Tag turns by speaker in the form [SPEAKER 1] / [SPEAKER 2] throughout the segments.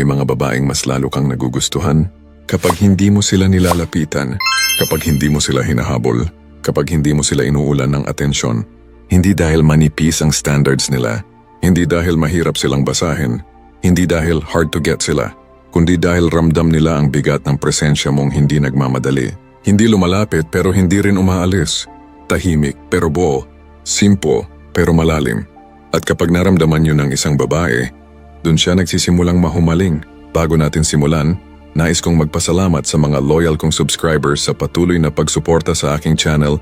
[SPEAKER 1] May mga babaeng mas lalo kang nagugustuhan kapag hindi mo sila nilalapitan, kapag hindi mo sila hinahabol, kapag hindi mo sila inuulan ng atensyon. Hindi dahil manipis ang standards nila, hindi dahil mahirap silang basahin, hindi dahil hard to get sila, kundi dahil ramdam nila ang bigat ng presensya mong hindi nagmamadali. Hindi lumalapit pero hindi rin umaalis. Tahimik pero buo, simple pero malalim. At kapag naramdaman yun ng isang babae, dun siya nagsisimulang mahumaling. Bago natin simulan, nais kong magpasalamat sa mga loyal kong subscribers sa patuloy na pagsuporta sa aking channel.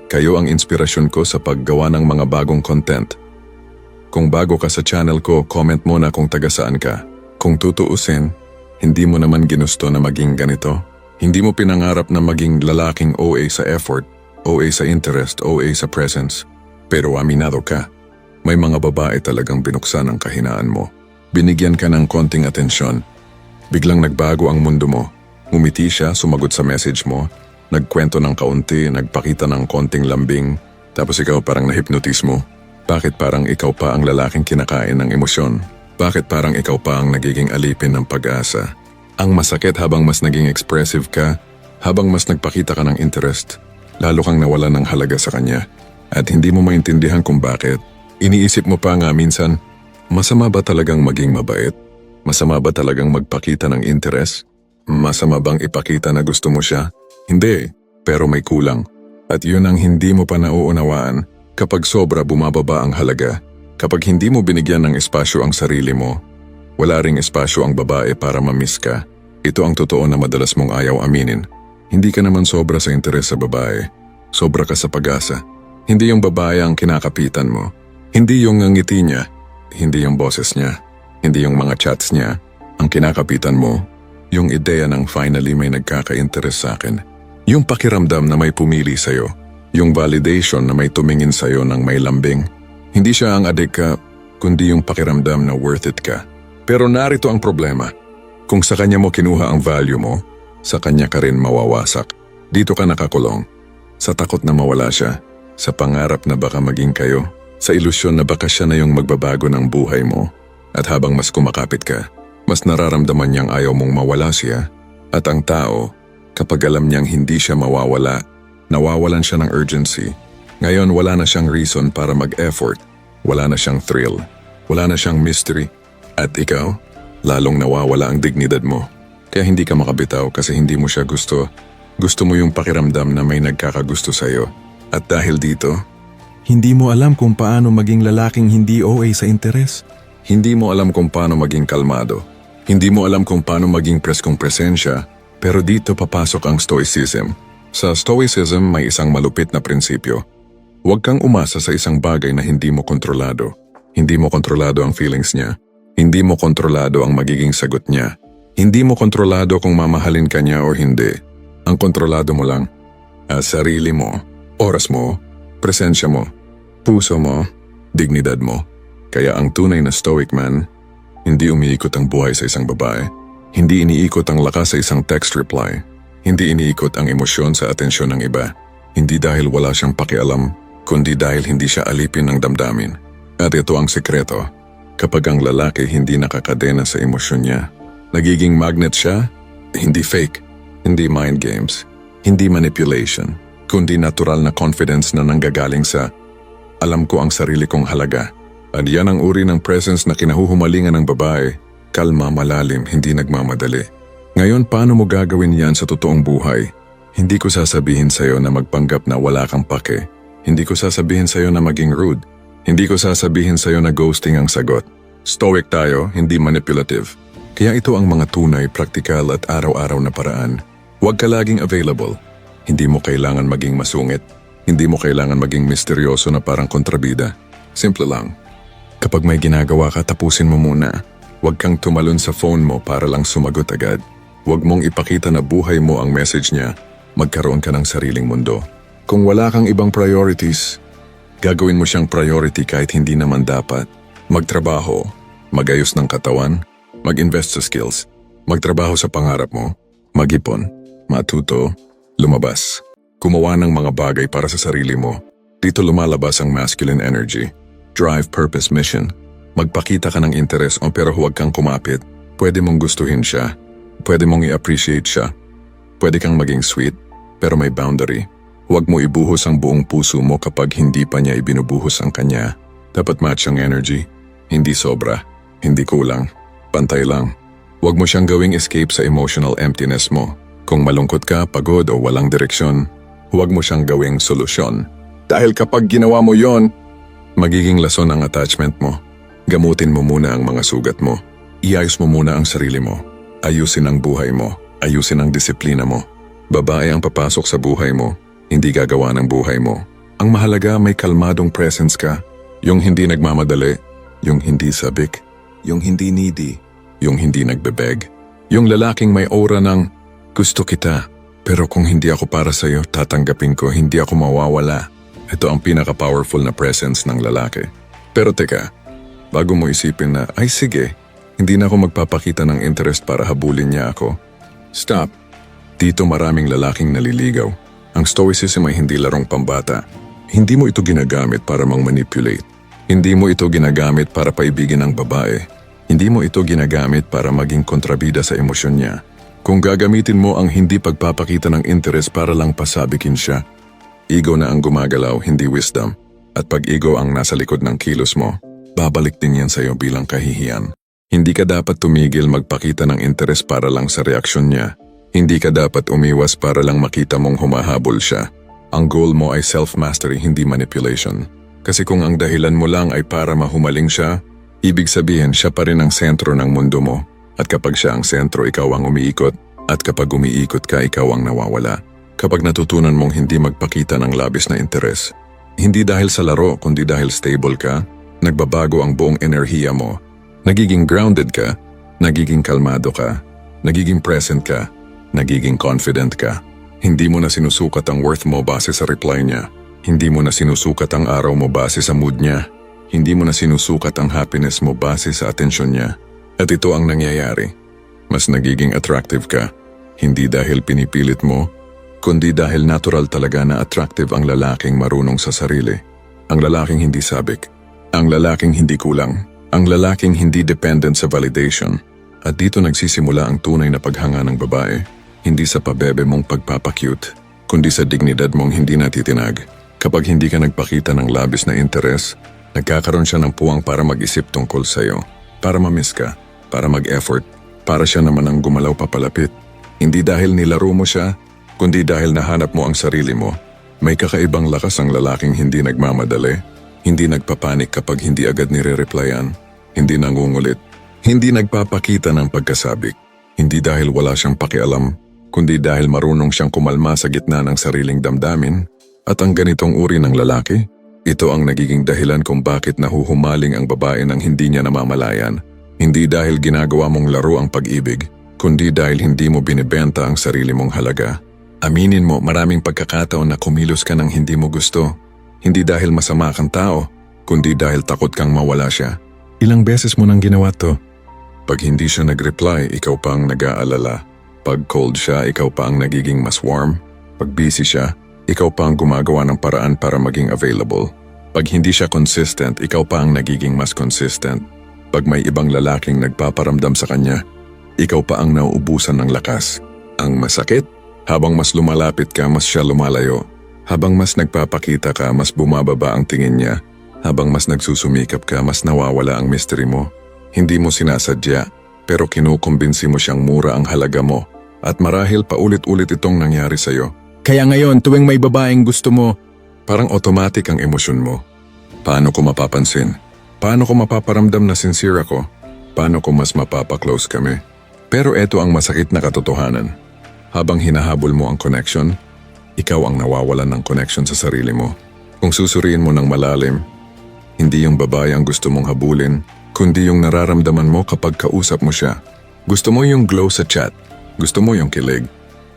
[SPEAKER 1] Kayo ang inspirasyon ko sa paggawa ng mga bagong content. Kung bago ka sa channel ko, comment mo na kung taga saan ka. Kung tutuusin, hindi mo naman ginusto na maging ganito. Hindi mo pinangarap na maging lalaking OA sa effort, OA sa interest, OA sa presence. Pero aminado ka, may mga babae talagang binuksan ang kahinaan mo. Binigyan ka ng konting atensyon. Biglang nagbago ang mundo mo. Ngumiti siya, sumagot sa message mo, nagkwento ng kaunti, nagpakita ng konting lambing, tapos ikaw parang na-hypnotize mo. Bakit parang ikaw pa ang lalaking kinakain ng emosyon? Bakit parang ikaw pa ang nagiging alipin ng pag-asa? Ang masakit habang mas naging expressive ka, habang mas nagpakita ka ng interest, lalo kang nawala ng halaga sa kanya. At hindi mo maintindihan kung bakit. Iniisip mo pa nga minsan, masama ba talagang maging mabait? Masama ba talagang magpakita ng interest? Masama bang ipakita na gusto mo siya? Hindi, pero may kulang. At yun ang hindi mo pa nauunawaan kapag sobra bumababa ang halaga. Kapag hindi mo binigyan ng espasyo ang sarili mo, wala ring espasyo ang babae para mamiss ka. Ito ang totoo na madalas mong ayaw aminin. Hindi ka naman sobra sa interes sa babae. Sobra ka sa pag-asa. Hindi yung babae ang kinakapitan mo. Hindi yung ngiti niya. Hindi yung boses niya. Hindi yung mga chats niya. Ang kinakapitan mo, yung ideya ng finally may nagkaka-interest sa akin. Yung pakiramdam na may pumili sa'yo. Yung validation na may tumingin sa'yo ng may lambing. Hindi siya ang adik ka, kundi yung pakiramdam na worth it ka. Pero narito ang problema. Kung sa kanya mo kinuha ang value mo, sa kanya ka rin mawawasak. Dito ka nakakulong. Sa takot na mawala siya. Sa pangarap na baka maging kayo. Sa ilusyon na baka siya na yung magbabago ng buhay mo. At habang mas kumakapit ka, mas nararamdaman niyang ayaw mong mawala siya. At ang tao, kapag alam niyang hindi siya mawawala, nawawalan siya ng urgency. Ngayon wala na siyang reason para mag-effort. Wala na siyang thrill. Wala na siyang mystery. At ikaw, lalong nawawala ang dignidad mo. Kaya hindi ka makabitaw kasi hindi mo siya gusto. Gusto mo yung pakiramdam na may nagkakagusto sa'yo. At dahil dito,
[SPEAKER 2] Hindi mo alam kung paano maging lalaking hindi OA sa interes.
[SPEAKER 1] hindi mo alam kung paano maging kalmado. Hindi mo alam kung paano maging preskong presensya. Pero dito papasok ang stoicism. Sa stoicism may isang malupit na prinsipyo. Huwag kang umasa sa isang bagay na hindi mo kontrolado. Hindi mo kontrolado ang feelings niya. Hindi mo kontrolado ang magiging sagot niya. Hindi mo kontrolado kung mamahalin ka niya o hindi. Ang kontrolado mo lang, sarili mo, oras mo, presensya mo, puso mo, dignidad mo. Kaya ang tunay na stoic man, hindi umiikot ang buhay sa isang babae. Hindi iniikot ang lakas sa isang text reply. Hindi iniikot ang emosyon sa atensyon ng iba. Hindi dahil wala siyang pakialam, kundi dahil hindi siya alipin ng damdamin. At ito ang sekreto. Kapag ang lalaki hindi nakakadena sa emosyon niya, nagiging magnet siya, hindi fake, hindi mind games, hindi manipulation, kundi natural na confidence na nanggagaling sa alam ko ang sarili kong halaga. At yan ang uri ng presence na kinahuhumalingan ng babae. Kalma, malalim, hindi nagmamadali. Ngayon, paano mo gagawin yan sa totoong buhay? Hindi ko sasabihin sa'yo na magpanggap na wala kang pake. Hindi ko sasabihin sa'yo na maging rude. Hindi ko sasabihin sa'yo na ghosting ang sagot. Stoic tayo, hindi manipulative. Kaya ito ang mga tunay, praktikal at araw-araw na paraan. Huwag ka laging available. Hindi mo kailangan maging masungit. Hindi mo kailangan maging misteryoso na parang kontrabida. Simple lang. Kapag may ginagawa ka, tapusin mo muna. Huwag kang tumalon sa phone mo para lang sumagot agad. Huwag mong ipakita na buhay mo ang message niya. Magkaroon ka ng sariling mundo. Kung wala kang ibang priorities, gagawin mo siyang priority kahit hindi naman dapat. Magtrabaho, magayos ng katawan, mag-invest sa skills, magtrabaho sa pangarap mo, mag-ipon, matuto, lumabas. Gumawa ng mga bagay para sa sarili mo. Dito lumalabas ang masculine energy. Drive, purpose, mission. Magpakita ka ng interes pero huwag kang kumapit. Pwede mong gustuhin siya. Pwede mong i-appreciate siya. Pwede kang maging sweet, pero may boundary. Huwag mo ibuhos ang buong puso mo kapag hindi pa niya ibinubuhos ang kanya. Dapat match ang energy. Hindi sobra. Hindi kulang. Pantay lang. Huwag mo siyang gawing escape sa emotional emptiness mo. Kung malungkot ka, pagod o walang direksyon, huwag mo siyang gawing solusyon. Dahil kapag ginawa mo yon, magiging lason ang attachment mo. Gamutin mo muna ang mga sugat mo. Iayos mo muna ang sarili mo. Ayusin ang buhay mo. Ayusin ang disiplina mo. Babae ang papasok sa buhay mo, hindi gagawa ng buhay mo. Ang mahalaga may kalmadong presence ka. Yung hindi nagmamadali, yung hindi sabik, yung hindi needy, yung hindi nagbebeg. Yung lalaking may aura ng, gusto kita, pero kung hindi ako para sa'yo, tatanggapin ko, hindi ako mawawala. Ito ang pinaka-powerful na presence ng lalaki. Pero teka, bago mo isipin na, ay sige, hindi na ako magpapakita ng interest para habulin niya ako. Stop. Dito maraming lalaking naliligaw. Ang stoicism ay hindi larong pambata. Hindi mo ito ginagamit para mang-manipulate. Hindi mo ito ginagamit para paibigin ang babae. Hindi mo ito ginagamit para maging kontrabida sa emosyon niya. Kung gagamitin mo ang hindi pagpapakita ng interest para lang pasabikin siya, ego na ang gumagalaw, hindi wisdom. At pag ego ang nasa likod ng kilos mo, babalik din yan sa'yo bilang kahihiyan. Hindi ka dapat tumigil magpakita ng interes para lang sa reaksyon niya. Hindi ka dapat umiwas para lang makita mong humahabol siya. Ang goal mo ay self-mastery, hindi manipulation. Kasi kung ang dahilan mo lang ay para mahumaling siya, ibig sabihin siya pa rin ang sentro ng mundo mo. At kapag siya ang sentro, ikaw ang umiikot. At kapag umiikot ka, ikaw ang nawawala. Kapag natutunan mong hindi magpakita ng labis na interes, hindi dahil sa laro kundi dahil stable ka, nagbabago ang buong enerhiya mo. Nagiging grounded ka, nagiging kalmado ka, nagiging present ka, nagiging confident ka. Hindi mo na sinusukat ang worth mo base sa reply niya. Hindi mo na sinusukat ang araw mo base sa mood niya. Hindi mo na sinusukat ang happiness mo base sa atensyon niya. At ito ang nangyayari. Mas nagiging attractive ka. Hindi dahil pinipilit mo, kundi dahil natural talaga na attractive ang lalaking marunong sa sarili. Ang lalaking hindi sabik. Ang lalaking hindi kulang. Ang lalaking hindi dependent sa validation. At dito nagsisimula ang tunay na paghanga ng babae. Hindi sa pabebe mong pagpapakyut, kundi sa dignidad mong hindi natitinag. Kapag hindi ka nagpakita ng labis na interes, nagkakaroon siya ng puwang para mag-isip tungkol sa'yo. Para mamiss ka, para mag-effort, para siya naman ang gumalaw papalapit. Hindi dahil nilaro mo siya, kundi dahil nahanap mo ang sarili mo. May kakaibang lakas ang lalaking hindi nagmamadali, hindi nagpapanik kapag hindi agad nire-replyan. Hindi nangungulit, hindi nagpapakita ng pagkasabik. Hindi dahil wala siyang pakialam, kundi dahil marunong siyang kumalma sa gitna ng sariling damdamin. At ang ganitong uri ng lalaki, ito ang nagiging dahilan kung bakit nahuhumaling ang babae nang hindi niya namamalayan. Hindi dahil ginagawa mong laro ang pag-ibig, kundi dahil hindi mo binibenta ang sarili mong halaga. Aminin mo, maraming pagkakataon na kumilos ka ng hindi mo gusto. Hindi dahil masama kang tao, kundi dahil takot kang mawala siya.
[SPEAKER 2] Ilang beses mo nang ginawa to?
[SPEAKER 1] Pag hindi siya nag-reply, ikaw pa ang nag-aalala. Pag cold siya, ikaw pa ang nagiging mas warm. Pag busy siya, ikaw pa ang gumagawa ng paraan para maging available. Pag hindi siya consistent, ikaw pa ang nagiging mas consistent. Pag may ibang lalaking nagpaparamdam sa kanya, ikaw pa ang nauubusan ng lakas. Ang masakit, habang mas lumalapit ka, mas siya lumalayo. Habang mas nagpapakita ka, mas bumababa ang tingin niya. Habang mas nagsusumikap ka, mas nawawala ang mystery mo. Hindi mo sinasadya, pero kinukumbinsi mo siyang mura ang halaga mo. At marahil paulit-ulit itong nangyari sa'yo.
[SPEAKER 2] Kaya ngayon, tuwing may babaeng gusto mo,
[SPEAKER 1] Parang automatic ang emosyon mo. Paano ko mapapansin? Paano ko mapaparamdam na sincere ako? Paano ko mas mapapaklose kami? Pero eto ang masakit na katotohanan. Habang hinahabol mo ang connection, ikaw ang nawawalan ng connection sa sarili mo. Kung susuriin mo ng malalim, hindi yung babae ang gusto mong habulin, kundi yung nararamdaman mo kapag kausap mo siya. Gusto mo yung glow sa chat. Gusto mo yung kilig.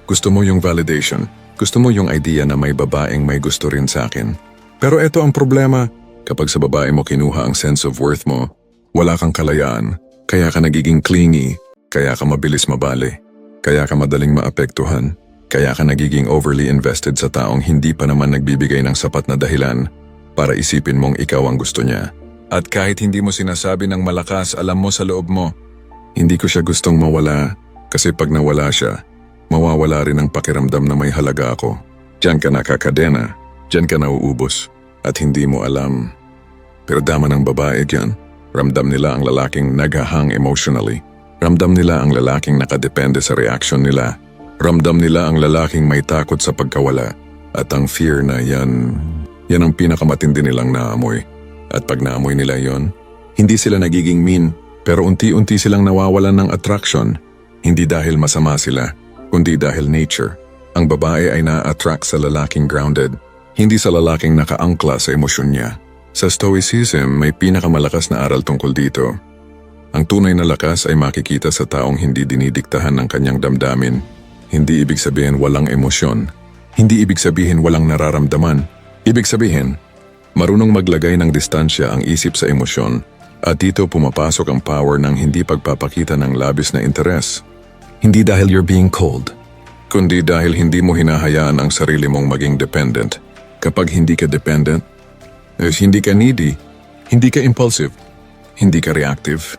[SPEAKER 1] Gusto mo yung validation. Gusto mo yung idea na may babaeng may gusto rin sa akin. Pero eto ang problema. Kapag sa babae mo kinuha ang sense of worth mo, wala kang kalayaan. Kaya ka nagiging clingy. Kaya ka mabilis mabali. Kaya ka madaling maapektuhan. Kaya ka nagiging overly invested sa taong hindi pa naman nagbibigay ng sapat na dahilan para isipin mong ikaw ang gusto niya. At kahit hindi mo sinasabi ng malakas, alam mo sa loob mo, Hindi ko siya gustong mawala kasi pag nawala siya, mawawala rin ang pakiramdam na may halaga ako. Diyan ka nakakadena, diyan ka nauubos at hindi mo alam. Pero dama ng babae diyan. Ramdam nila ang lalaking naghahang emotionally. Ramdam nila ang lalaking nakadepende sa reaction nila. Ramdam nila ang lalaking may takot sa pagkawala. At ang fear na yan ang pinakamatindi nilang naamoy. At pag naamoy nila yon, hindi sila nagiging mean, pero unti-unti silang nawawalan ng attraction. Hindi dahil masama sila, kundi dahil nature. Ang babae ay na-attract sa lalaking grounded, hindi sa lalaking nakaangkla sa emosyon niya. Sa Stoicism, may pinakamalakas na aral tungkol dito. Ang tunay na lakas ay makikita sa taong hindi dinidiktahan ng kanyang damdamin. Hindi ibig sabihin walang emosyon. Hindi ibig sabihin walang nararamdaman. Ibig sabihin, marunong maglagay ng distansya ang isip sa emosyon at dito pumapasok ang power ng hindi pagpapakita ng labis na interes. Hindi dahil you're being cold, kundi dahil hindi mo hinahayaan ang sarili mong maging dependent. Kapag hindi ka dependent, hindi ka needy, hindi ka impulsive, hindi ka reactive,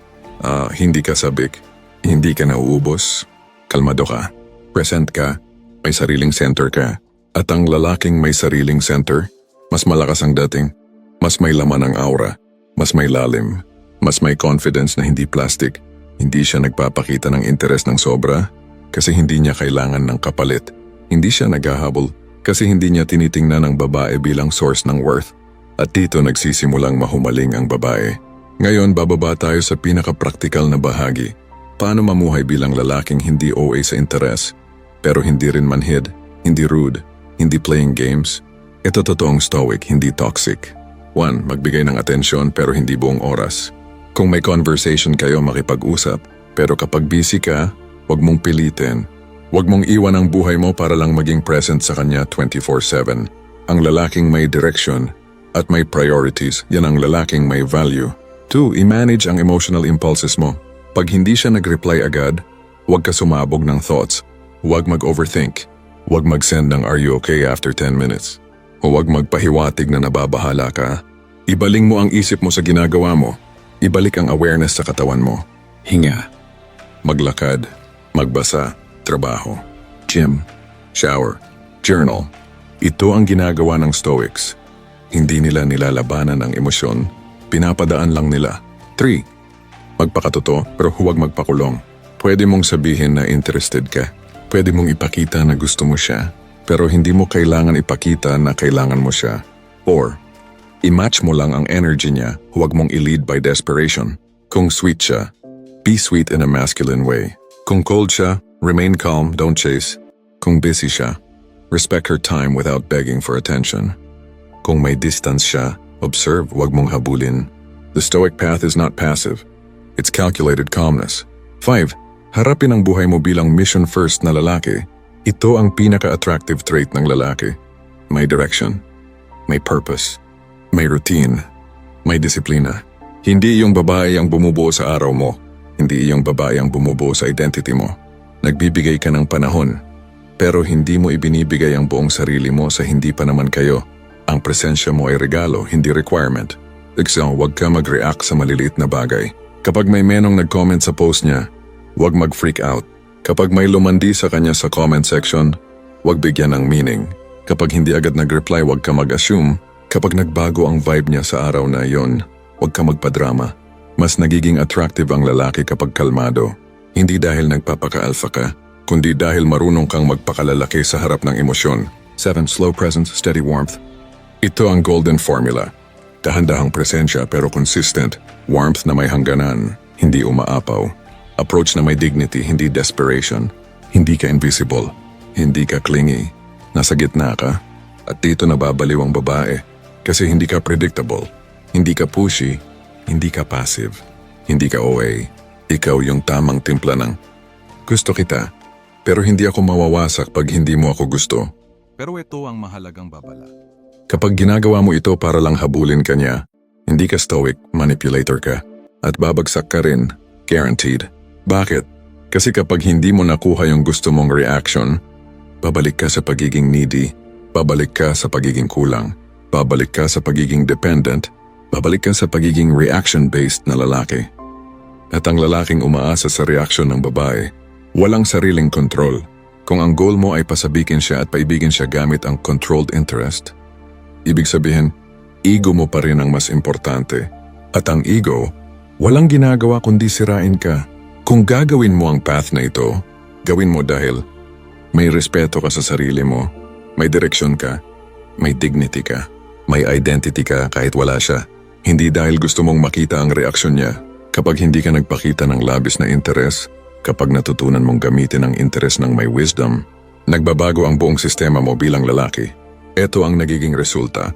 [SPEAKER 1] hindi ka sabik, hindi ka nauubos, kalmado ka, present ka, may sariling center ka. At ang lalaking may sariling center, mas malakas ang dating, mas may laman ang aura, mas may lalim, mas may confidence na hindi plastic. Hindi siya nagpapakita ng interes ng sobra kasi hindi niya kailangan ng kapalit. Hindi siya naghahabol kasi hindi niya tinitingnan ang babae bilang source ng worth. At dito nagsisimulang mahumaling ang babae. Ngayon bababa tayo sa pinaka-praktikal na bahagi. Paano mamuhay bilang lalaking hindi OA sa interes, pero hindi rin manhid, hindi rude, hindi playing games. Ito totoong stoic, hindi toxic. 1. Magbigay ng atensyon pero hindi buong oras. Kung may conversation kayo, makipag-usap. Pero kapag busy ka, huwag mong pilitin. Huwag mong iwan ang buhay mo para lang maging present sa kanya 24/7. Ang lalaking may direction at may priorities, yan ang lalaking may value. 2. I-manage ang emotional impulses mo. Pag hindi siya nag-reply agad, huwag ka sumabog ng thoughts. Huwag mag-overthink. Huwag mag-send ng "Are you okay?" after 10 minutes. Huwag magpahiwatig na nababahala ka. Ibaling mo ang isip mo sa ginagawa mo. Ibalik ang awareness sa katawan mo. Hinga. Maglakad. Magbasa. Trabaho. Gym. Shower. Journal. Ito ang ginagawa ng Stoics. Hindi nila nilalabanan ang emosyon. Pinapadaan lang nila. 3. Magpakatotoo pero huwag magpakulong. Pwede mong sabihin na interested ka. Pwede mong ipakita na gusto mo siya. Pero hindi mo kailangan ipakita na kailangan mo siya. 4. I-match mo lang ang energy niya, huwag mong i-lead by desperation. Kung sweet siya, be sweet in a masculine way. Kung cold siya, remain calm, don't chase. Kung busy siya, respect her time without begging for attention. Kung may distance siya, observe, huwag mong habulin. The Stoic path is not passive. It's calculated calmness. 5. Harapin ang buhay mo bilang mission first na lalaki. Ito ang pinaka-attractive trait ng lalaki. May direction, may purpose, may routine, may disiplina. Hindi yung babae ang bumubuo sa araw mo. Hindi yung babae ang bumubuo sa identity mo. Nagbibigay ka ng panahon, pero hindi mo ibinibigay ang buong sarili mo sa hindi pa naman kayo. Ang presensya mo ay regalo, hindi requirement. Example, huwag ka mag-react sa maliliit na bagay. Kapag may menong nag-comment sa post niya, huwag mag-freak out. Kapag may lumandi sa kanya sa comment section, huwag bigyan ng meaning. Kapag hindi agad nag-reply, huwag ka mag-assume. Kapag nagbago ang vibe niya sa araw na iyon, huwag ka magpadrama. Mas nagiging attractive ang lalaki kapag kalmado. Hindi dahil nagpapaka-alpha ka, kundi dahil marunong kang magpakalalaki sa harap ng emosyon. 7. Slow presence, steady warmth. Ito ang golden formula. Dahan-dahang presensya pero consistent. Warmth na may hangganan, hindi umaapaw. Approach na may dignity, hindi desperation. Hindi ka invisible. Hindi ka clingy. Nasa gitna ka. At dito nababaliw ang babae. Kasi hindi ka predictable. Hindi ka pushy. Hindi ka passive. Hindi ka OA. Ikaw yung tamang timpla ng gusto kita. Pero hindi ako mawawasak pag hindi mo ako gusto.
[SPEAKER 2] Pero ito ang mahalagang babala.
[SPEAKER 1] Kapag ginagawa mo ito para lang habulin ka niya, hindi ka stoic, manipulator ka. At babagsak ka rin, guaranteed. Bakit? Kasi kapag hindi mo nakuha yung gusto mong reaction, babalik ka sa pagiging needy, babalik ka sa pagiging kulang, babalik ka sa pagiging dependent, babalik ka sa pagiging reaction-based na lalaki. At ang lalaking umaasa sa reaksyon ng babae, walang sariling kontrol. Kung ang goal mo ay pasabikin siya at paibigin siya gamit ang controlled interest, ibig sabihin, ego mo pa rin ang mas importante. At ang ego, walang ginagawa kundi sirain ka. Kung gagawin mo ang path na ito, gawin mo dahil may respeto ka sa sarili mo, may direksyon ka, may dignity ka, may identity ka kahit wala siya. Hindi dahil gusto mong makita ang reaksyon niya. Kapag hindi ka nagpakita ng labis na interes, kapag natutunan mong gamitin ang interes ng may wisdom, nagbabago ang buong sistema mo bilang lalaki. Ito ang nagiging resulta.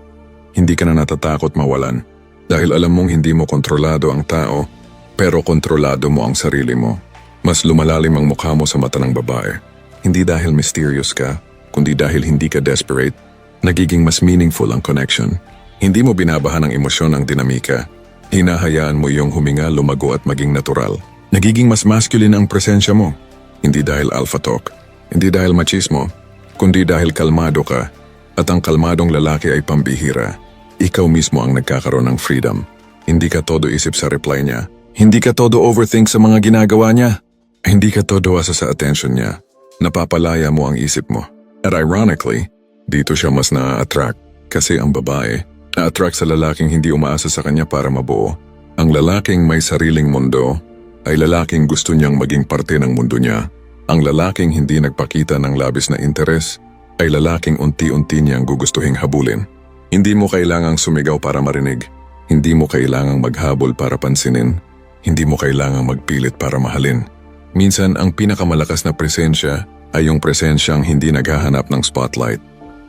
[SPEAKER 1] Hindi ka na natatakot mawalan dahil alam mong hindi mo kontrolado ang tao, pero kontrolado mo ang sarili mo. Mas lumalalim ang mukha mo sa mata ng babae. Hindi dahil mysterious ka, kundi dahil hindi ka desperate, nagiging mas meaningful ang connection. Hindi mo binabahan ng emosyon ang dinamika. Hinahayaan mo iyong huminga, lumago at maging natural. Nagiging mas masculine ang presensya mo. Hindi dahil alpha talk, hindi dahil machismo, kundi dahil kalmado ka. At ang kalmadong lalaki ay pambihira. Ikaw mismo ang nagkakaroon ng freedom. Hindi ka todo isip sa reply niya. Hindi ka todo overthink sa mga ginagawa niya. Hindi ka todo asa sa attention niya. Napapalaya mo ang isip mo. At ironically, dito siya mas na-attract kasi ang babae na-attract sa lalaking hindi umaasa sa kanya para mabuo. Ang lalaking may sariling mundo ay lalaking gusto niyang maging parte ng mundo niya. Ang lalaking hindi nagpakita ng labis na interes ay lalaking unti-unti niyang gugustuhing habulin. Hindi mo kailangang sumigaw para marinig. Hindi mo kailangang maghabol para pansinin. Hindi mo kailangang magpilit para mahalin. Minsan ang pinakamalakas na presensya ay yung presensyang hindi naghahanap ng spotlight.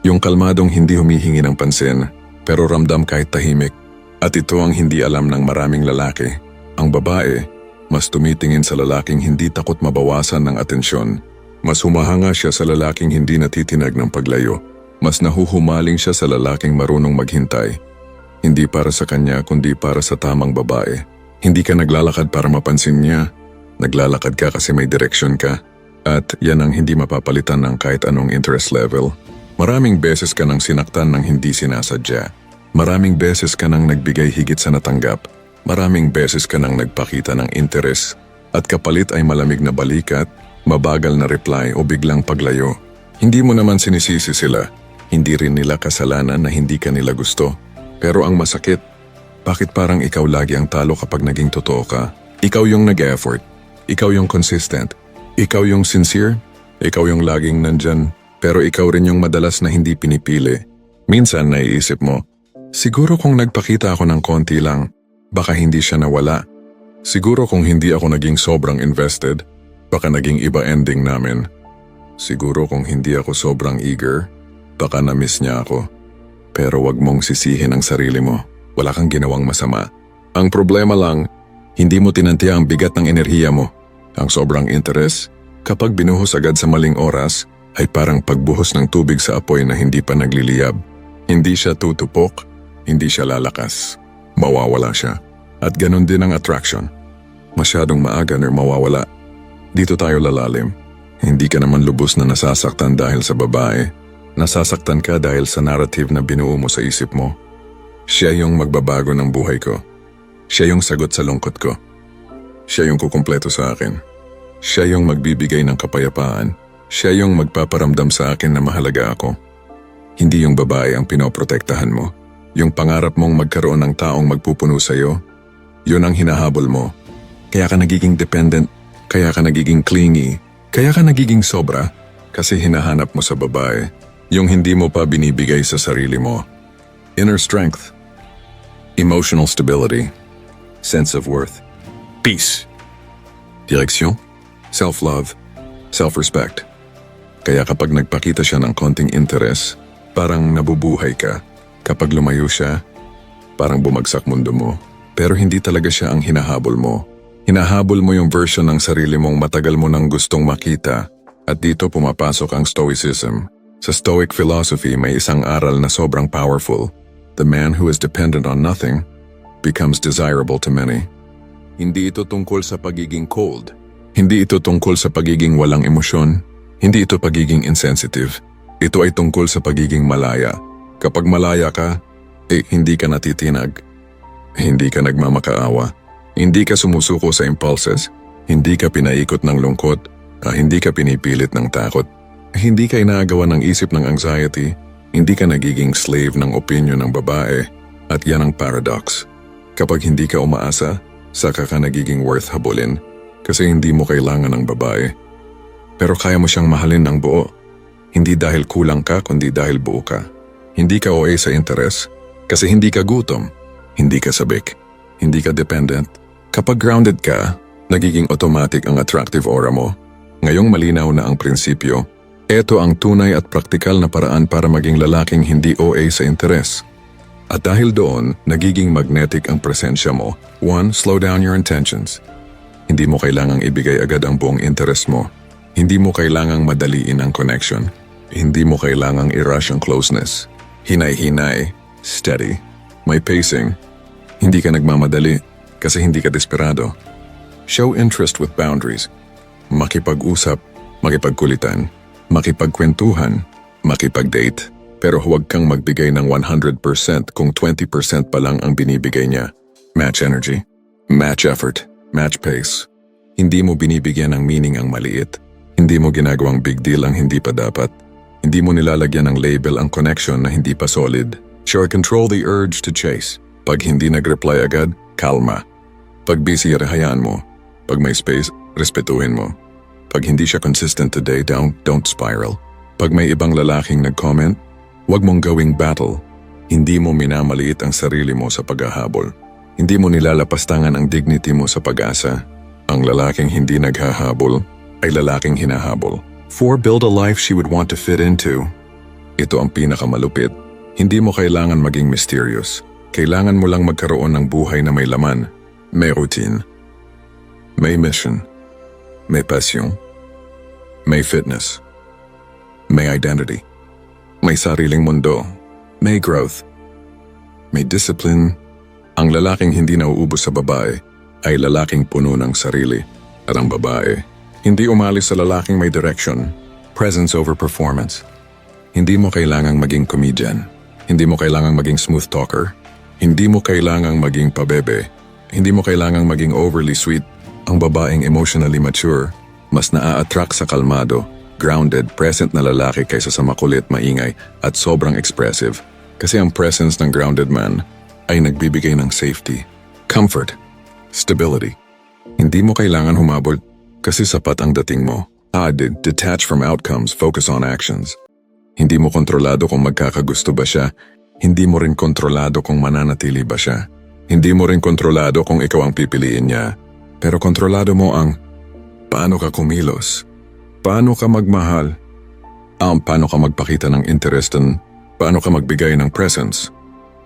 [SPEAKER 1] Yung kalmadong hindi humihingi ng pansin, pero ramdam kahit tahimik. At ito ang hindi alam ng maraming lalaki. Ang babae, mas tumitingin sa lalaking hindi takot mabawasan ng atensyon. Mas humahanga siya sa lalaking hindi natitinag ng paglayo. Mas nahuhumaling siya sa lalaking marunong maghintay. Hindi para sa kanya kundi para sa tamang babae. Hindi ka naglalakad para mapansin niya. Naglalakad ka kasi may direksyon ka. At yan ang hindi mapapalitan ng kahit anong interest level. Maraming beses ka nang sinaktan ng hindi sinasadya. Maraming beses ka nang nagbigay higit sa natanggap. Maraming beses ka nang nagpakita ng interes. At kapalit ay malamig na balikat, mabagal na reply o biglang paglayo. Hindi mo naman sinisisi sila. Hindi rin nila kasalanan na hindi ka nila gusto. Pero ang masakit, bakit parang ikaw lagi ang talo kapag naging totoo ka? Ikaw yung nag-effort. Ikaw yung consistent. Ikaw yung sincere. Ikaw yung laging nandyan. Pero ikaw rin yung madalas na hindi pinipili. Minsan naiisip mo, siguro kung nagpakita ako ng konti lang, baka hindi siya nawala. Siguro kung hindi ako naging sobrang invested, baka naging iba ending namin. Siguro kung hindi ako sobrang eager, baka na-miss niya ako. Pero wag mong sisihin ang sarili mo. Wala kang ginawang masama. Ang problema lang, hindi mo tinantiya ang bigat ng enerhiya mo. Ang sobrang interes, kapag binuhos agad sa maling oras, ay parang pagbuhos ng tubig sa apoy na hindi pa nagliliyab. Hindi siya tutupok, hindi siya lalakas. Mawawala siya. At ganun din ang attraction. Masyadong maaga na mawawala. Dito tayo lalalim. Hindi ka naman lubos na nasasaktan dahil sa babae. Nasasaktan ka dahil sa narrative na binuo mo sa isip mo. Siya yung magbabago ng buhay ko. Siya yung sagot sa lungkot ko. Siya yung kukumpleto sa akin. Siya yung magbibigay ng kapayapaan. Siya yung magpaparamdam sa akin na mahalaga ako. Hindi yung babae ang pinoprotektahan mo. Yung pangarap mong magkaroon ng taong magpupuno sa'yo, yun ang hinahabol mo. Kaya ka nagiging dependent, kaya ka nagiging clingy, kaya ka nagiging sobra, kasi hinahanap mo sa babae yung hindi mo pa binibigay sa sarili mo. Inner strength, emotional stability, sense of worth, peace, direksyon, self-love, self-respect. Kaya kapag nagpakita siya ng konting interes, parang nabubuhay ka. Kapag lumayo siya, parang bumagsak mundo mo. Pero hindi talaga siya ang hinahabol mo. Hinahabol mo yung version ng sarili mong matagal mo nang gustong makita. At dito pumapasok ang Stoicism. Sa Stoic philosophy may isang aral na sobrang powerful. The man who is dependent on nothing becomes desirable to many. Hindi ito tungkol sa pagiging cold. Hindi ito tungkol sa pagiging walang emosyon. Hindi ito pagiging insensitive. Ito ay tungkol sa pagiging malaya. Kapag malaya ka, hindi ka natitinag. Hindi ka nagmamakaawa. Hindi ka sumusuko sa impulses, hindi ka pinaikot ng lungkot, hindi ka pinipilit ng takot, hindi ka inaagawan ng isip ng anxiety, hindi ka nagiging slave ng opinion ng babae, at yan ang paradox. Kapag hindi ka umaasa, saka ka nagiging worth habulin kasi hindi mo kailangan ng babae. Pero kaya mo siyang mahalin ng buo. Hindi dahil kulang ka kundi dahil buo ka. Hindi ka OA sa interes kasi hindi ka gutom, hindi ka sabik, hindi ka dependent. Kapag grounded ka, nagiging automatic ang attractive aura mo. Ngayong malinaw na ang prinsipyo, ito ang tunay at praktikal na paraan para maging lalaking hindi OA sa interes. At dahil doon, nagiging magnetic ang presensya mo. 1. Slow down your intentions. Hindi mo kailangang ibigay agad ang buong interest mo. Hindi mo kailangang madaliin ang connection. Hindi mo kailangang i-rush ang closeness. Hinay-hinay, steady, may pacing. Hindi ka nagmamadali kasi hindi ka desperado. Show interest with boundaries. Makipag-usap, makipagkulitan, makipagkwentuhan, makipag-date. Pero huwag kang magbigay ng 100% kung 20% pa lang ang binibigay niya. Match energy, match effort, match pace. Hindi mo binibigyan ng meaning ang maliit. Hindi mo ginagawang big deal ang hindi pa dapat. Hindi mo nilalagyan ng label ang connection na hindi pa solid. Sure, control the urge to chase. Pag hindi nag-reply agad, kalma. Pag busy, hayaan mo. Pag may space, respetuhin mo. Pag hindi siya consistent today, don't spiral. Pag may ibang lalaking nag-comment, huwag mong gawing battle. Hindi mo minamaliit ang sarili mo sa paghahabol. Hindi mo nilalapastangan ang dignity mo sa pag-asa. Ang lalaking hindi naghahabol ay lalaking hinahabol. 4. Build a life she would want to fit into. Ito ang pinakamalupit. Hindi mo kailangan maging mysterious. Kailangan mo lang magkaroon ng buhay na may laman, may routine, may mission, may passion, may fitness, may identity, may sariling mundo, may growth, may discipline. Ang lalaking hindi nauubos sa babae ay lalaking puno ng sarili. At ang babae, hindi umalis sa lalaking may direction, presence over performance. Hindi mo kailangang maging comedian. Hindi mo kailangang maging smooth talker. Hindi mo kailangang maging pabebe. Hindi mo kailangang maging overly sweet. Ang babaeng emotionally mature, mas naa-attract sa kalmado, grounded, present na lalaki kaysa sa makulit, maingay, at sobrang expressive. Kasi ang presence ng grounded man ay nagbibigay ng safety, comfort, stability. Hindi mo kailangan humabol kasi sapat ang dating mo. Detach from outcomes, focus on actions. Hindi mo kontrolado kung magkakagusto ba siya. Hindi mo rin kontrolado kung mananatili ba siya. Hindi mo rin kontrolado kung ikaw ang pipiliin niya. Pero kontrolado mo ang paano ka kumilos, paano ka magmahal, paano ka magpakita ng interest, paano ka magbigay ng presence.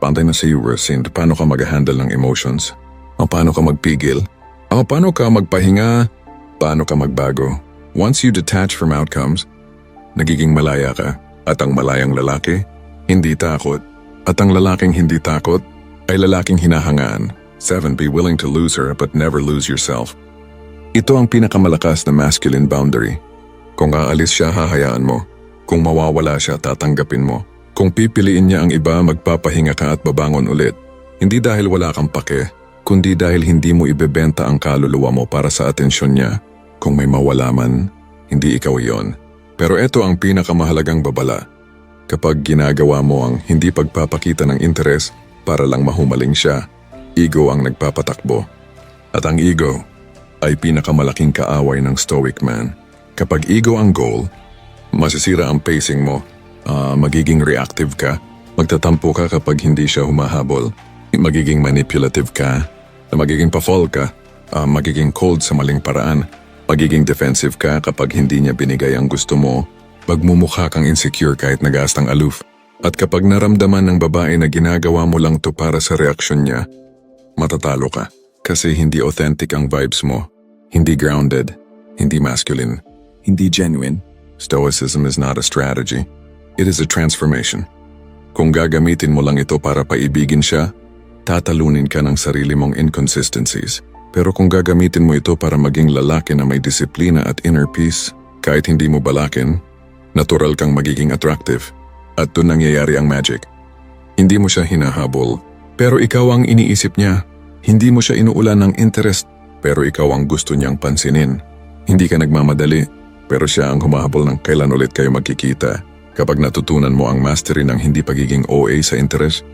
[SPEAKER 1] Pantay na si Rosint, paano ka mag-handle ng emotions, paano ka magpigil, paano ka magpahinga, paano ka magbago. Once you detach from outcomes, nagiging malaya ka. At ang malayang lalaki, hindi takot. At ang lalaking hindi takot, ay lalaking hinahangaan. 7. Be willing to lose her but never lose yourself. Ito ang pinakamalakas na masculine boundary. Kung aalis siya, hahayaan mo. Kung mawawala siya, tatanggapin mo. Kung pipiliin niya ang iba, magpapahinga ka at babangon ulit. Hindi dahil wala kang pake, kundi dahil hindi mo ibebenta ang kaluluwa mo para sa atensyon niya. Kung may mawala man, hindi ikaw iyon. Pero ito ang pinakamahalagang babala. Kapag ginagawa mo ang hindi pagpapakita ng interes para lang mahumaling siya, ego ang nagpapatakbo. At ang ego ay pinakamalaking kaaway ng stoic man. Kapag ego ang goal, masisira ang pacing mo, magiging reactive ka, magtatampo ka kapag hindi siya humahabol, magiging manipulative ka, magiging pa-fall ka, magiging cold sa maling paraan, magiging defensive ka kapag hindi niya binigay ang gusto mo, magmumukha kang insecure kahit nagastang aloof. At kapag naramdaman ng babae na ginagawa mo lang to para sa reaksyon niya, matatalo ka. Kasi hindi authentic ang vibes mo, hindi grounded, hindi masculine, hindi genuine. Stoicism is not a strategy. It is a transformation. Kung gagamitin mo lang ito para paibigin siya, tatalunin ka ng sarili mong inconsistencies. Pero kung gagamitin mo ito para maging lalaki na may disiplina at inner peace, kahit hindi mo balakin, natural kang magiging attractive. At doon nangyayari ang magic. Hindi mo siya hinahabol, pero ikaw ang iniisip niya. Hindi mo siya inuulan ng interest, pero ikaw ang gusto niyang pansinin. Hindi ka nagmamadali, pero siya ang humahabol ng kailan ulit kayo magkikita. Kapag natutunan mo ang mastery ng hindi pagiging OA sa interest,